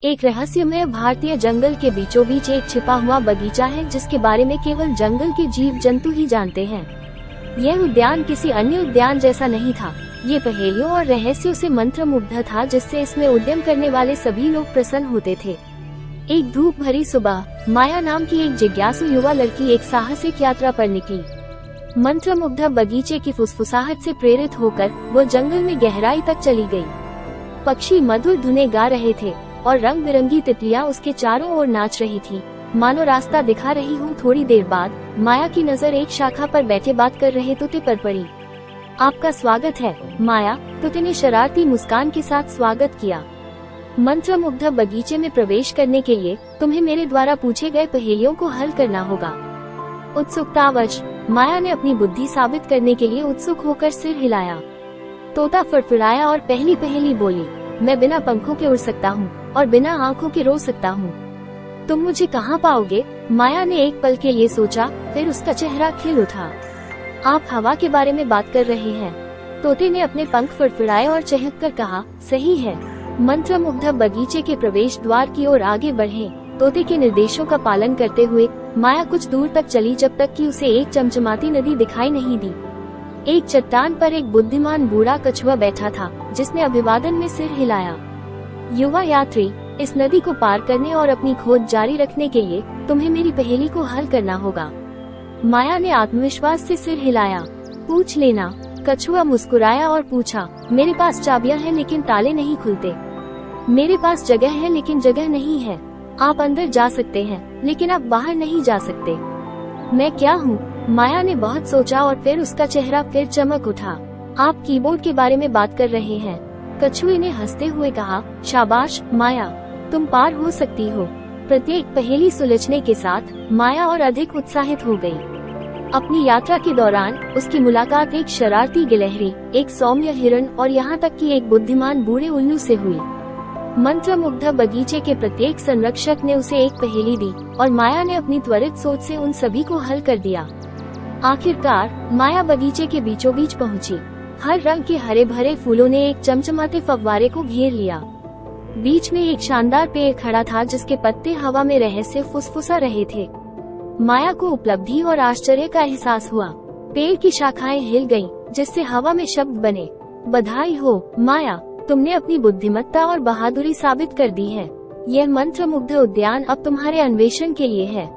एक रहस्यमय भारतीय जंगल के बीचों बीच एक छिपा हुआ बगीचा है जिसके बारे में केवल जंगल के जीव जंतु ही जानते हैं। यह उद्यान किसी अन्य उद्यान जैसा नहीं था। ये पहेलियों और रहस्यों से मंत्रमुग्ध था जिससे इसमें उद्यम करने वाले सभी लोग प्रसन्न होते थे। एक धूप भरी सुबह माया नाम की एक जिज्ञासु युवा लड़की एक साहसिक यात्रा पर निकली। मंत्रमुग्ध बगीचे की फुसफुसाहट से प्रेरित होकर वो जंगल में गहराई तक चली गई। पक्षी मधुर धुनें गा रहे थे और रंग बिरंगी तितलियां उसके चारों ओर नाच रही थी, मानो रास्ता दिखा रही हूँ। थोड़ी देर बाद माया की नजर एक शाखा पर बैठे बात कर रहे तोते पर पड़ी। आपका स्वागत है माया, तोते ने शरारती मुस्कान के साथ स्वागत किया। मंत्रमुग्ध बगीचे में प्रवेश करने के लिए तुम्हें मेरे द्वारा पूछे गए पहेलियों को हल करना होगा। उत्सुकतावश माया ने अपनी बुद्धि साबित करने के लिए उत्सुक होकर सिर हिलाया। तोता फड़फड़ाया और पहली पहेली बोली, मैं बिना पंखों के उड़ सकता हूँ और बिना आँखों के रो सकता हूँ। तुम मुझे कहाँ पाओगे? माया ने एक पल के लिए सोचा, फिर उसका चेहरा खिल उठा। आप हवा के बारे में बात कर रहे हैं। तोते ने अपने पंख फड़फड़ाए और चहक कर कहा, सही है। मंत्रमुग्ध बगीचे के प्रवेश द्वार की ओर आगे बढ़े। तोते के निर्देशों का पालन करते हुए माया कुछ दूर तक चली जब तक कि उसे एक चमचमाती नदी दिखाई नहीं दी। एक चट्टान पर एक बुद्धिमान बूढ़ा कछुआ बैठा था जिसने अभिवादन में सिर हिलाया। युवा यात्री, इस नदी को पार करने और अपनी खोज जारी रखने के लिए तुम्हें मेरी पहेली को हल करना होगा। माया ने आत्मविश्वास से सिर हिलाया। पूछ लेना। कछुआ मुस्कुराया और पूछा, मेरे पास चाबियां हैं लेकिन ताले नहीं खुलते। मेरे पास जगह है लेकिन जगह नहीं है। आप अंदर जा सकते हैं लेकिन आप बाहर नहीं जा सकते। मैं क्या हूँ? माया ने बहुत सोचा और फिर उसका चेहरा फिर चमक उठा। आप कीबोर्ड के बारे में बात कर रहे हैं। कछुए ने हंसते हुए कहा, शाबाश माया, तुम पार हो सकती हो। प्रत्येक पहेली सुलझने के साथ माया और अधिक उत्साहित हो गई। अपनी यात्रा के दौरान उसकी मुलाकात एक शरारती गिलहरी, एक सौम्य हिरण और यहाँ तक कि एक बुद्धिमान बूढ़े उल्लू से हुई। मंत्रमुग्ध बगीचे के प्रत्येक संरक्षक ने उसे एक पहेली दी और माया ने अपनी त्वरित सोच से उन सभी को हल कर दिया। आखिरकार माया बगीचे के बीचों बीच पहुंची। हर रंग के हरे भरे फूलों ने एक चमचमाते फव्वारे को घेर लिया। बीच में एक शानदार पेड़ खड़ा था जिसके पत्ते हवा में रहस्य फुसफुसा रहे थे। माया को उपलब्धि और आश्चर्य का एहसास हुआ। पेड़ की शाखाएं हिल गईं, जिससे हवा में शब्द बने। बधाई हो माया, तुमने अपनी बुद्धिमत्ता और बहादुरी साबित कर दी है। यह मंत्रमुग्ध उद्यान अब तुम्हारे अन्वेषण के लिए है।